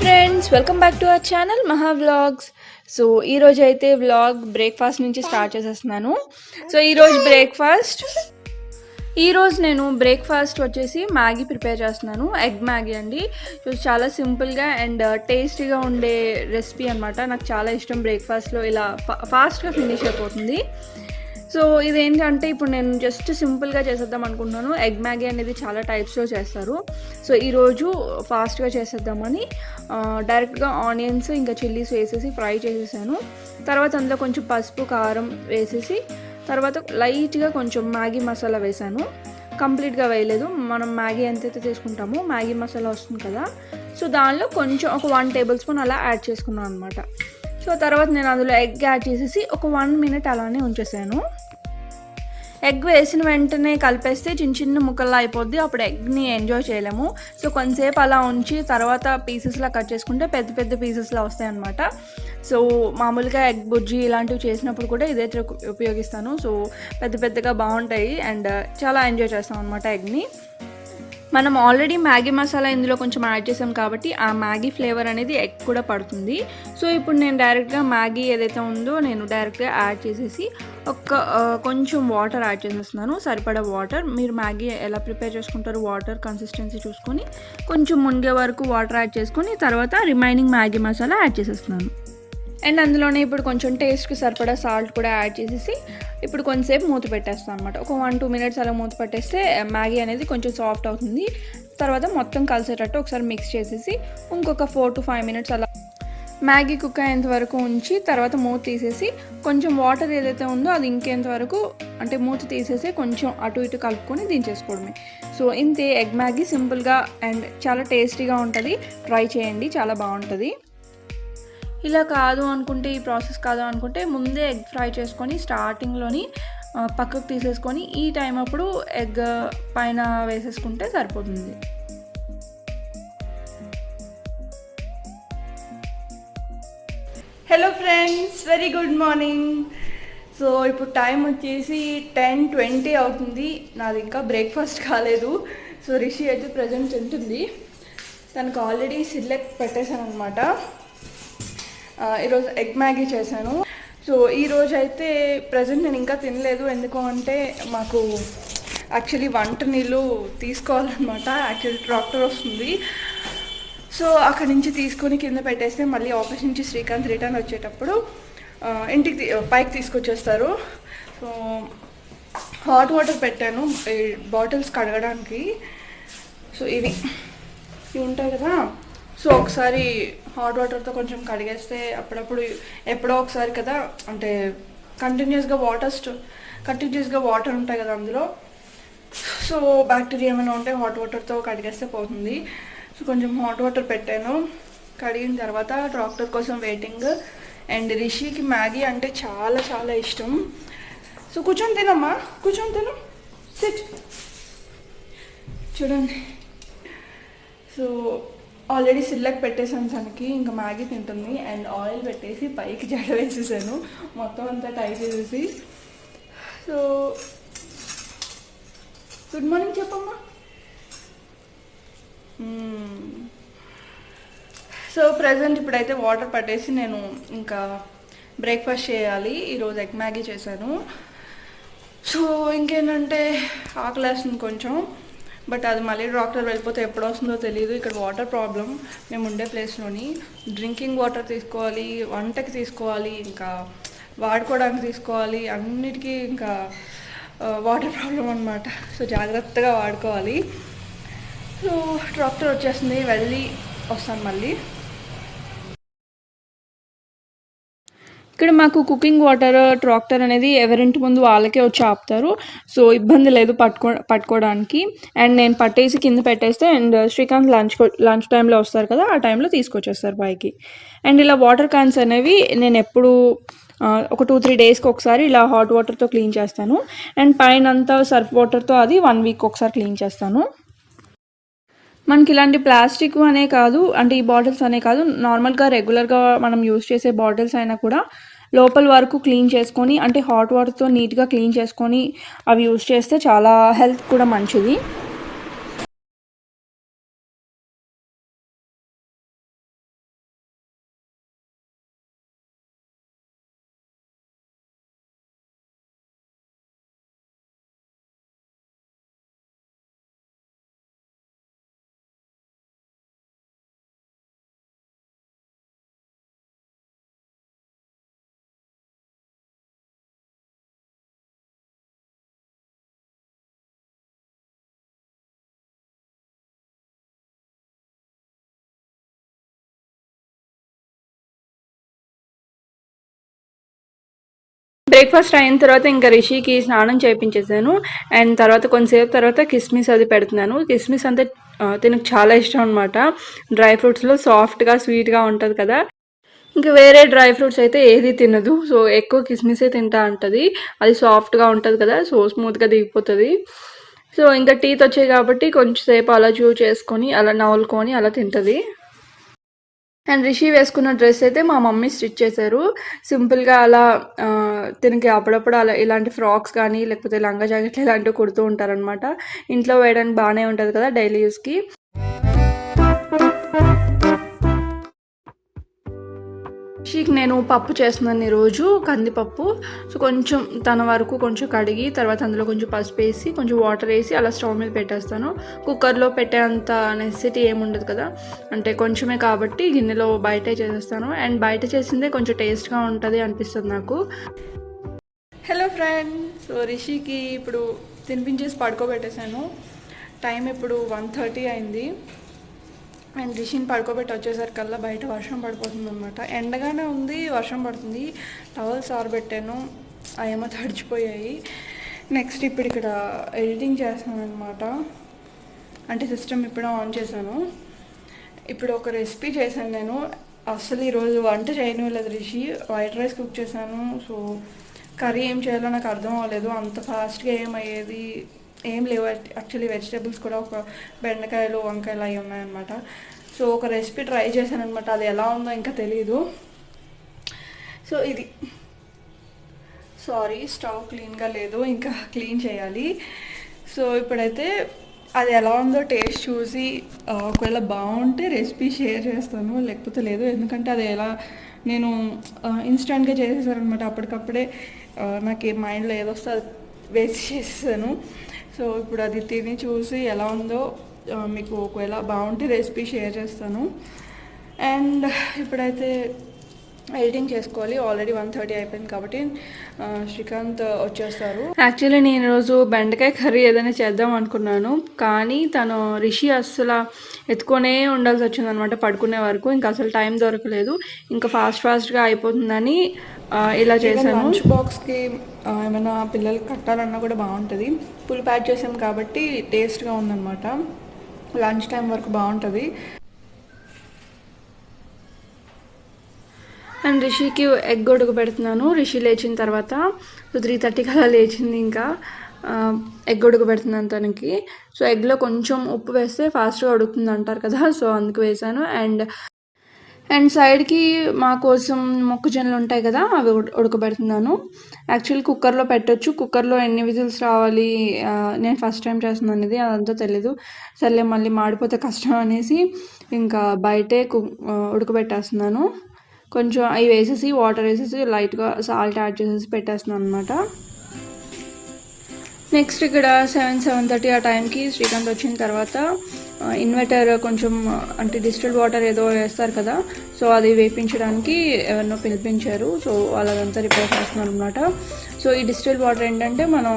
Friends, welcome back to our channel మహా vlogs. So ఈరోజు అయితే వ్లాగ్ బ్రేక్ఫాస్ట్ నుంచి స్టార్ట్ చేసేస్తున్నాను. సో ఈరోజు నేను బ్రేక్ఫాస్ట్ వచ్చేసి మ్యాగీ ప్రిపేర్ చేస్తున్నాను. ఎగ్ మ్యాగీ అండి. సో చాలా సింపుల్గా అండ్ టేస్టీగా ఉండే రెసిపీ అనమాట. నాకు చాలా ఇష్టం. బ్రేక్ఫాస్ట్లో ఇలా ఫాస్ట్గా ఫినిష్ అయిపోతుంది. సో ఇదేంటంటే ఇప్పుడు నేను జస్ట్ సింపుల్గా చేసేద్దాం అనుకుంటున్నాను. ఎగ్ మ్యాగీ అనేది చాలా టైప్స్లో చేస్తారు. సో ఈరోజు ఫాస్ట్గా చేసేద్దామని డైరెక్ట్గా ఆనియన్స్ ఇంకా చిల్లీస్ వేసేసి ఫ్రై చేసేసాను. తర్వాత అందులో కొంచెం పసుపు కారం వేసేసి తర్వాత లైట్గా కొంచెం మ్యాగీ మసాలా వేసాను. కంప్లీట్గా వేయలేదు. మనం మ్యాగీ ఎంతైతే తీసుకుంటామో మ్యాగీ మసాలా వస్తుంది కదా, సో దానిలో కొంచెం ఒక 1 టేబుల్ స్పూన్ అలా యాడ్ చేసుకున్నాను అనమాట. సో తర్వాత నేను అందులో ఎగ్ యాడ్ చేసేసి ఒక 1 మినిట్ అలానే ఉంచేసాను. ఎగ్ వేసిన వెంటనే కలిపేస్తే చిన్న చిన్న ముక్కల్లా అయిపోద్ది. అప్పుడు ఎగ్ని ఎంజాయ్ చేయలేము. సో కొంతసేపు అలా ఉంచి తర్వాత పీసెస్లా కట్ చేసుకుంటే పెద్ద పెద్ద పీసెస్లా వస్తాయన్నమాట. సో మామూలుగా ఎగ్ బుజ్జి ఇలాంటివి చేసినప్పుడు కూడా ఇదే ట్రిక్ ఉపయోగిస్తాను. సో పెద్ద పెద్దగా బాగుంటాయి అండ్ చాలా ఎంజాయ్ చేస్తాం అనమాట ఎగ్ని. మనం ఆల్రెడీ మ్యాగీ మసాలా ఇందులో కొంచెం యాడ్ చేసాం కాబట్టి ఆ మ్యాగీ ఫ్లేవర్ అనేది ఎగ్ కూడా పడుతుంది. సో ఇప్పుడు నేను డైరెక్ట్గా మ్యాగీ ఏదైతే ఉందో నేను డైరెక్ట్గా యాడ్ చేసేసి కొంచెం వాటర్ యాడ్ చేసేస్తున్నాను. సరిపడా వాటర్. మీరు మ్యాగీ ఎలా ప్రిపేర్ చేసుకుంటారు వాటర్ కన్సిస్టెన్సీ చూసుకొని కొంచెం మునిగే వరకు వాటర్ యాడ్ చేసుకొని తర్వాత రిమైనింగ్ మ్యాగీ మసాలా యాడ్ చేసేస్తున్నాను. అండ్ అందులోనే ఇప్పుడు కొంచెం టేస్ట్కి సరిపడా సాల్ట్ కూడా యాడ్ చేసేసి ఇప్పుడు కొంచెంసేపు మూత పెట్టేస్తాను అనమాట. ఒక 1-2 మినిట్స్ అలా మూత పెట్టేస్తే మ్యాగీ అనేది కొంచెం సాఫ్ట్ అవుతుంది. తర్వాత మొత్తం కలిసేటట్టు ఒకసారి మిక్స్ చేసేసి ఇంకొక 4-5 మినిట్స్ అలా మ్యాగీ కుక్ అయ్యేంత వరకు ఉంచి తర్వాత మూత తీసేసి కొంచెం వాటర్ ఏదైతే ఉందో అది ఇంకేంత వరకు అంటే మూత తీసేసి కొంచెం అటు ఇటు కలుపుకొని దించేసుకోవడమే. సో ఇంతే ఎగ్ మ్యాగీ. సింపుల్గా అండ్ చాలా టేస్టీగా ఉంటుంది. ట్రై చేయండి, చాలా బాగుంటుంది. ఇలా కాదు అనుకుంటే, ఈ ప్రాసెస్ కాదు అనుకుంటే ముందే ఎగ్ ఫ్రై చేసుకొని స్టార్టింగ్లోని పక్కకు తీసేసుకొని ఈ టైం అప్పుడు ఎగ్ పైన వేసేసుకుంటే సరిపోతుంది. Hello friends, very good morning. So ఇప్పుడు టైం వచ్చేసి 10:20 అవుతుంది. నాది ఇంకా బ్రేక్ఫాస్ట్ కాలేదు. సో రిషి అయితే ప్రజెంట్ తింటుంది. తనకు ఆల్రెడీ సిర్లాక్ పెట్టేశాను అనమాట. ఈరోజు ఎగ్ మ్యాగీ చేశాను. సో ఈరోజు అయితే ప్రజెంట్ నేను ఇంకా తినలేదు. ఎందుకు అంటే మాకు యాక్చువల్లీ వంట నీళ్ళు తీసుకోవాలన్నమాట. యాక్చువల్లీ ట్రాక్టర్ వస్తుంది. సో అక్కడి నుంచి తీసుకొని కింద పెట్టేస్తే మళ్ళీ ఆఫీస్ నుంచి శ్రీకాంత్ రిటర్న్ వచ్చేటప్పుడు ఇంటికి పైకి తీసుకొచ్చేస్తారు. సో హాట్ వాటర్ పెట్టాను బాటిల్స్ కడగడానికి. సో ఇవి ఉంటాయి కదా, సో ఒకసారి హాట్ వాటర్తో కొంచెం కడిగేస్తే అప్పుడప్పుడు ఎప్పుడో ఒకసారి కదా, అంటే కంటిన్యూస్గా వాటర్ ఉంటాయి కదా అందులో. సో బ్యాక్టీరియా ఏమైనా ఉంటే హాట్ వాటర్తో కడిగేస్తే పోతుంది. సో కొంచెం హాట్ వాటర్ పెట్టాను. కడిగిన తర్వాత ట్రాక్టర్ కోసం వెయిటింగ్. అండ్ రిషికి మ్యాగీ అంటే చాలా చాలా ఇష్టం. సో కూర్చొని తినమ్మా, కూర్చొని తిను, సిట్. చూడండి. సో ఆల్రెడీ సిర్లాక్ పెట్టేసాను తనకి. ఇంకా మ్యాగీ తింటుంది. అండ్ ఆయిల్ పెట్టేసి పైకి జడ వేసేసాను మొత్తం అంతా టై చేసేసి. సో గుడ్ మార్నింగ్ చెప్పమ్మా. సో ప్రజెంట్ ఇప్పుడైతే వాటర్ పట్టేసి నేను ఇంకా బ్రేక్ఫాస్ట్ చేయాలి. ఈరోజు ఎగ్ మ్యాగీ చేశాను. సో ఇంకేంటంటే ఆకలేస్తుంది కొంచెం. బట్ అది మళ్ళీ డాక్టర్ వెళ్ళిపోతే ఎప్పుడు వస్తుందో తెలియదు. ఇక్కడ వాటర్ ప్రాబ్లం మేము ఉండే ప్లేస్లోని. డ్రింకింగ్ వాటర్ తీసుకోవాలి, వంటకి తీసుకోవాలి, ఇంకా వాడుకోవడానికి తీసుకోవాలి, అన్నిటికీ ఇంకా వాటర్ ప్రాబ్లం అనమాట. సో జాగ్రత్తగా వాడుకోవాలి. సో డాక్టర్ వచ్చేస్తుంది, వెళ్ళి వస్తాను మళ్ళీ. ఇక్కడ మాకు కుకింగ్ వాటర్ ట్రాక్టర్ అనేది ఎవరింటి ముందు వాళ్ళకే వచ్చి ఆపుతారు. సో ఇబ్బంది లేదు పట్టుకోవడానికి. అండ్ నేను పట్టేసి కింద పెట్టేస్తే అండ్ శ్రీకాంత్ లంచ్ టైంలో వస్తారు కదా, ఆ టైంలో తీసుకొచ్చేస్తారు పైకి. అండ్ ఇలా వాటర్ క్యాన్స్ అనేవి నేను ఎప్పుడు ఒక 2-3 డేస్కి ఒకసారి ఇలా హాట్ వాటర్తో క్లీన్ చేస్తాను. అండ్ పైన అంతా సర్ఫ్ వాటర్తో అది 1 వీక్ ఒకసారి క్లీన్ చేస్తాను. మనకి ఇలాంటి ప్లాస్టిక్ అనే కాదు, అంటే ఈ బాటిల్స్ అనే కాదు, నార్మల్గా రెగ్యులర్గా మనం యూజ్ చేసే బాటిల్స్ అయినా కూడా లోపల వరకు క్లీన్ చేసుకొని, అంటే హాట్ వాటర్తో నీట్గా క్లీన్ చేసుకొని అవి యూజ్ చేస్తే చాలా హెల్త్ కూడా మంచిది. బ్రేక్ఫాస్ట్ అయిన తర్వాత ఇంకా రిషికి స్నానం చేయించేసాను. అండ్ తర్వాత కొంతసేపు తర్వాత కిస్మిస్ అది పెడుతున్నాను. కిస్మిస్ అంటే తినకు చాలా ఇష్టం అనమాట. డ్రై ఫ్రూట్స్లో సాఫ్ట్గా స్వీట్గా ఉంటుంది కదా. ఇంకా వేరే డ్రై ఫ్రూట్స్ అయితే ఏది తినదు. సో ఎక్కువ కిస్మిసే తింటా ఉంటుంది. అది సాఫ్ట్గా ఉంటుంది కదా, సో స్మూత్గా దిగిపోతుంది. సో ఇంకా టీత్ వచ్చాయి కాబట్టి కొంచెం సేపు అలా చూ చేసుకొని అలా నవ్వులుకొని అలా తింటుంది. అండ్ రిషి వేసుకున్న డ్రెస్ అయితే మా మమ్మీ స్టిచ్ చేశారు. సింపుల్గా అలా తినకి అప్పుడప్పుడు అలా ఇలాంటి ఫ్రాక్స్ కానీ లేకపోతే లంగా జాకెట్లు ఇలాంటివి కుడుతూ ఉంటారనమాట. ఇంట్లో వేయడానికి బాగానే ఉంటుంది కదా డైలీ యూస్కి. రిషికి నేను పప్పు చేస్తున్నాను ఈరోజు, కందిపప్పు. సో కొంచెం తన వరకు కొంచెం కడిగి తర్వాత అందులో కొంచెం పసుపు వేసి కొంచెం వాటర్ వేసి అలా స్టవ్ మీద పెట్టేస్తాను. కుక్కర్లో పెట్టేంత నెసెసిటీ ఏముండదు కదా, అంటే కొంచెమే కాబట్టి గిన్నెలో బయటే చేసేస్తాను. అండ్ బయట చేసిందే కొంచెం టేస్ట్గా ఉంటుంది అనిపిస్తుంది నాకు. హలో ఫ్రెండ్స్, సో రిషికి ఇప్పుడు తినిపించేసి పడుకోబెట్టేశాను. టైం ఇప్పుడు 1:30 అయింది. అండ్ రిషిని పడుకోబెట్టి వచ్చేసరికల్లా బయట వర్షం పడిపోతుంది అనమాట. ఎండగానే ఉంది, వర్షం పడుతుంది. టవల్స్ ఆరబెట్టాను, అవేమో తడిచిపోయాయి. నెక్స్ట్ ఇప్పుడు ఇక్కడ ఎడిటింగ్ చేస్తున్నాను అనమాట. అంటే సిస్టమ్ ఇప్పుడు ఆన్ చేశాను. ఇప్పుడు ఒక రెసిపీ చేశాను నేను. అసలు ఈరోజు వంట చేయలేదు రిషి. వైట్ రైస్ కుక్ చేశాను. సో కర్రీ ఏం చేయాలో నాకు అర్థం అవ్వలేదు. అంత ఫాస్ట్గా ఏమయ్యేది ఏం లేవు. యాక్చువల్లీ వెజిటేబుల్స్ కూడా ఒక బెండకాయలు వంకాయలు అవి ఉన్నాయన్నమాట. సో ఒక రెసిపీ ట్రై చేశాను అనమాట. అది ఎలా ఉందో ఇంకా తెలీదు. సో ఇది స్టవ్ క్లీన్గా లేదు, ఇంకా క్లీన్ చేయాలి. సో ఇప్పుడైతే అది ఎలా ఉందో టేస్ట్ చూసి ఒకవేళ బాగుంటే రెసిపీ షేర్ చేస్తాను, లేకపోతే లేదు. ఎందుకంటే అది ఎలా నేను ఇన్స్టెంట్గా చేసేసానమాట. అప్పటికప్పుడే నాకు ఏ మైండ్లో ఏదొస్తే అది వేసి చేసేసాను. సో ఇప్పుడు అది తిని చూసి ఎలా ఉందో మీకు ఒకవేళ బాగుంటే రెసిపీ షేర్ చేస్తాను. అండ్ ఇప్పుడైతే ఎడిటింగ్ చేసుకోవాలి. ఆల్రెడీ 1:30 అయిపోయింది కాబట్టి శ్రీకాంత్ వచ్చేస్తారు. యాక్చువల్లీ నేను ఈరోజు బెండకాయ కర్రీ ఏదైనా చేద్దాం అనుకున్నాను, కానీ తను రిషి అస్సలు ఎత్తుకొనే ఉండాల్సి వచ్చిందనమాట పడుకునే వరకు. ఇంకా అసలు టైం దొరకలేదు. ఇంకా ఫాస్ట్గా అయిపోతుందని ఇలా చేశాను. లంచ్ బాక్స్కి ఏమైనా పిల్లలకి కట్టాలన్నా కూడా బాగుంటుంది. ఫుల్ ప్యాక్ చేసాం కాబట్టి టేస్ట్గా ఉందన్నమాట. లంచ్ టైం వరకు బాగుంటుంది. అండ్ రిషికి ఎగ్ ఉడకబెడుతున్నాను. రిషి లేచిన తర్వాత 3:30 అలా లేచింది. ఇంకా ఎగ్ ఉడకబెడుతున్నాను తనకి. సో ఎగ్లో కొంచెం ఉప్పు వేస్తే ఫాస్ట్గా ఉడుకుతుంది అంటారు కదా, సో అందుకు వేసాను. అండ్ సైడ్కి మా కోసం మొక్కజొన్నలు ఉంటాయి కదా, అవి ఉడకబెడుతున్నాను. యాక్చువల్లీ కుక్కర్లో పెట్టొచ్చు. కుక్కర్లో ఎన్ని విజిల్స్ రావాలి, నేను ఫస్ట్ టైం చేస్తున్నాను ఇది, అదంతా తెలీదు. సర్లే మళ్ళీ మాడిపోతే కష్టం అనేసి ఇంకా బయటే ఉడకబెట్టేస్తున్నాను. కొంచెం అవి వేసేసి వాటర్ వేసేసి లైట్గా సాల్ట్ యాడ్ చేసేసి పెట్టేస్తున్నాను అనమాట. నెక్స్ట్ ఇక్కడ 7:30 ఆ టైంకి శ్రీకాంత్ వచ్చిన తర్వాత ఇన్వర్టర్ కొంచెం అంటే డిస్టిల్డ్ వాటర్ ఏదో వేస్తారు కదా, సో అది వేపించడానికి ఎవరినో పిలిపించారు. సో వాళ్ళదంతా రిపేర్ చేస్తున్నారు అనమాట. సో ఈ డిస్టిల్డ్ వాటర్ ఏంటంటే మనం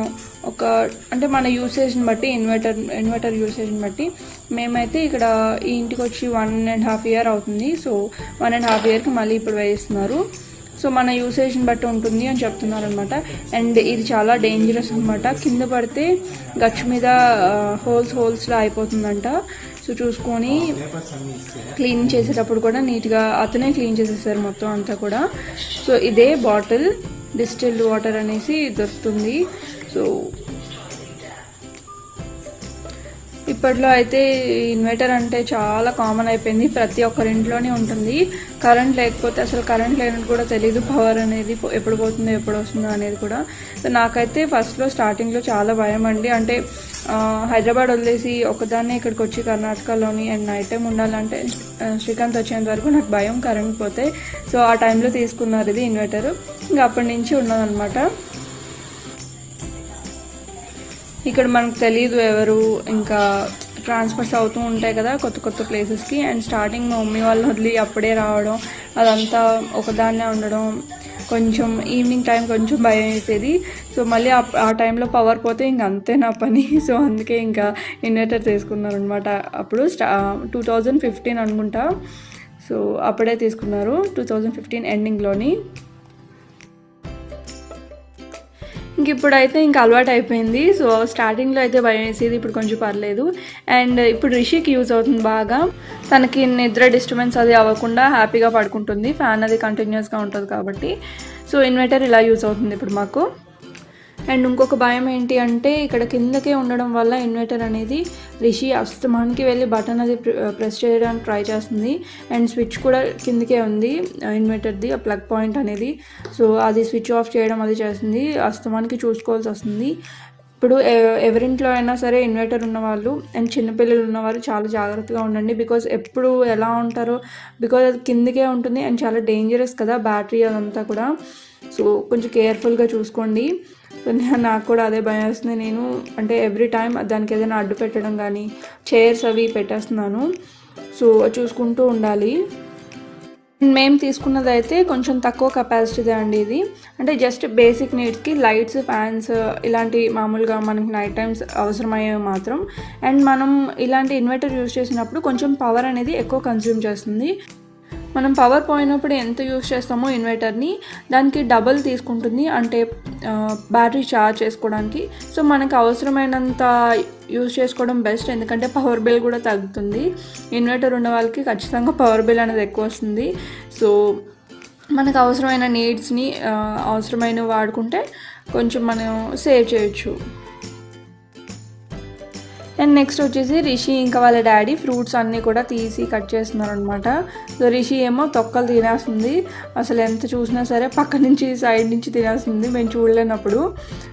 అంటే మన యూసేజ్ని బట్టి ఇన్వర్టర్ యూసేజ్ని బట్టి మేమైతే ఇక్కడ ఈ ఇంటికి వచ్చి 1.5 year అవుతుంది. సో 1.5 yearకి మళ్ళీ ఇప్పుడు వేయిస్తున్నారు. సో మన యూసేజ్ని బట్టి ఉంటుంది అని చెప్తున్నారు అనమాట. అండ్ ఇది చాలా డేంజరస్ అనమాట. కింద పడితే గచ్చు మీద హోల్స్లా అయిపోతుందంట. సో చూసుకొని క్లీన్ చేసేటప్పుడు కూడా నీట్గా అతనే క్లీన్ చేసేసారు మొత్తం అంతా కూడా. సో ఇదే బాటిల్ డిస్టిల్డ్ వాటర్ అనేసి దొరుకుతుంది. సో ఇప్పట్లో అయితే ఇన్వర్టర్ అంటే చాలా కామన్ అయిపోయింది, ప్రతి ఒక్కరింట్లోనే ఉంటుంది. కరెంట్ లేకపోతే అసలు కరెంట్ లేనట్టు కూడా తెలియదు, పవర్ అనేది ఎప్పుడు పోతుందో ఎప్పుడు వస్తుందో అనేది కూడా. సో నాకైతే ఫస్ట్లో స్టార్టింగ్లో చాలా భయం అండి. అంటే హైదరాబాద్ వదిలేసి ఒకదాన్నే ఇక్కడికి వచ్చి కర్ణాటకలోని అండ్ నైట్ టైం ఉండాలంటే శ్రీకాంత్ వచ్చేంత వరకు నాకు భయం కరెంట్ పోతే. సో ఆ టైంలో తీసుకున్నారు ఇది ఇన్వర్టర్. ఇంకా అప్పటి నుంచి ఉన్నదన్నమాట. ఇక్కడ మనకు తెలియదు ఎవరు, ఇంకా ట్రాన్స్ఫర్స్ అవుతూ ఉంటాయి కదా కొత్త ప్లేసెస్కి. అండ్ స్టార్టింగ్ మా మమ్మీ వాళ్ళు వదిలి అప్పుడే రావడం, అదంతా ఒకదాన్నే ఉండడం, కొంచెం ఈవినింగ్ టైం కొంచెం భయం వేసేది. సో మళ్ళీ ఆ టైంలో పవర్ పోతే ఇంక అంతే నా పని. సో అందుకే ఇంకా ఇన్వర్టర్ తీసుకున్నారు అనమాట. అప్పుడు 2015 అనుకుంటా. సో అప్పుడే తీసుకున్నారు 2015 ఎండింగ్లోని. ఇప్పుడైతే ఇంకా అలవాటు అయిపోయింది. సో స్టార్టింగ్లో అయితే భయం వేసేది, ఇప్పుడు కొంచెం పర్లేదు. అండ్ ఇప్పుడు రిషికి యూజ్ అవుతుంది బాగా. తనకి నిద్ర డిస్టర్బెన్స్ అది అవ్వకుండా హ్యాపీగా పడుకుంటుంది, ఫ్యాన్ అది కంటిన్యూస్గా ఉంటుంది కాబట్టి. సో ఇన్వర్టర్ ఇలా యూజ్ అవుతుంది ఇప్పుడు మాకు. అండ్ ఇంకొక భయం ఏంటి అంటే ఇక్కడ కిందకే ఉండడం వల్ల ఇన్వర్టర్ అనేది రిషి అస్తమానికి వెళ్ళి బటన్ అది ప్రెస్ చేయడానికి ట్రై చేస్తుంది. అండ్ స్విచ్ కూడా కిందకే ఉంది ఇన్వర్టర్ది, ఆ ప్లగ్ పాయింట్ అనేది. సో అది స్విచ్ ఆఫ్ చేయడం అది చేస్తుంది, అస్తమానికి చూసుకోవాల్సి వస్తుంది. ఇప్పుడు ఎవరింట్లో అయినా సరే ఇన్వర్టర్ ఉన్నవాళ్ళు అండ్ చిన్నపిల్లలు ఉన్నవారు చాలా జాగ్రత్తగా ఉండండి. బికాజ్ ఎప్పుడు ఎలా ఉంటారో, బికాజ్ అది కిందకే ఉంటుంది అండ్ చాలా డేంజరస్ కదా బ్యాటరీ అదంతా కూడా. సో కొంచెం కేర్ఫుల్గా చూసుకోండి. సో నాకు కూడా అదే భయం వేస్తుంది. నేను అంటే ఎవ్రీ టైం దానికి ఏదైనా అడ్డు పెట్టడం కానీ చైర్స్ అవి పెట్టేస్తున్నాను. సో చూసుకుంటూ ఉండాలి. మేము తీసుకున్నది అయితే కొంచెం తక్కువ కెపాసిటీదే అండి ఇది. అంటే జస్ట్ బేసిక్ నీడ్స్కి లైట్స్, ఫ్యాన్స్ ఇలాంటి మామూలుగా మనకి నైట్ టైమ్స్ అవసరమయ్యేవి మాత్రం. అండ్ మనం ఇలాంటి ఇన్వర్టర్ యూజ్ చేసినప్పుడు కొంచెం పవర్ అనేది ఎక్కువ కన్జ్యూమ్ చేస్తుంది. మనం పవర్ పోయినప్పుడు ఎంత యూజ్ చేస్తామో ఇన్వర్టర్ని దానికి డబల్ తీసుకుంటుంది, అంటే బ్యాటరీ ఛార్జ్ చేసుకోవడానికి. సో మనకు అవసరమైనంత యూజ్ చేసుకోవడం బెస్ట్, ఎందుకంటే పవర్ బిల్ కూడా తగ్గుతుంది. ఇన్వర్టర్ ఉన్న వాళ్ళకి ఖచ్చితంగా పవర్ బిల్ అనేది ఎక్కువ వస్తుంది. సో మనకు అవసరమైన నీడ్స్ని అవసరమైనవి వాడుకుంటే కొంచెం మనం సేవ్ చేయొచ్చు. అండ్ నెక్స్ట్ వచ్చేసి రిషి ఇంకా వాళ్ళ డాడీ ఫ్రూట్స్ అన్నీ కూడా తీసి కట్ చేస్తున్నారు అనమాట. సో రిషి ఏమో తొక్కలు తినేస్తుంది, అసలు ఎంత చూసినా సరే పక్క నుంచి సైడ్ నుంచి తినేస్తుంది మేము చూడలేనప్పుడు.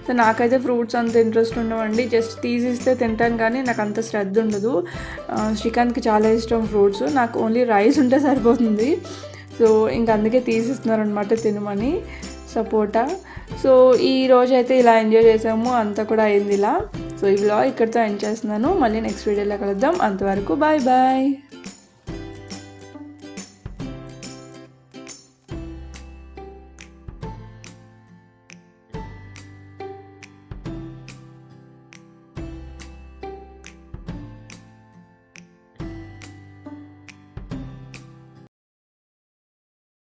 సో నాకైతే ఫ్రూట్స్ అంత ఇంట్రెస్ట్ ఉండవండి, జస్ట్ తీసిస్తే తింటాను కానీ నాకు అంత శ్రద్ధ ఉండదు. శ్రీకాంత్కి చాలా ఇష్టం ఫ్రూట్స్, నాకు ఓన్లీ రైస్ ఉంటే సరిపోతుంది. సో ఇంక అందుకే తీసిస్తున్నారనమాట తినమని సపోటా. సో ఈ రోజు అయితే ఇలా ఎంజాయ్ చేసాము, అంతా కూడా అయింది ఇలా. సో ఈ వ్లాగ్ ఇక్కడితో ఎండ్ చేస్తున్నాను, మళ్ళీ నెక్స్ట్ వీడియోలో కలుద్దాం. అంతవరకు బాయ్ బాయ్.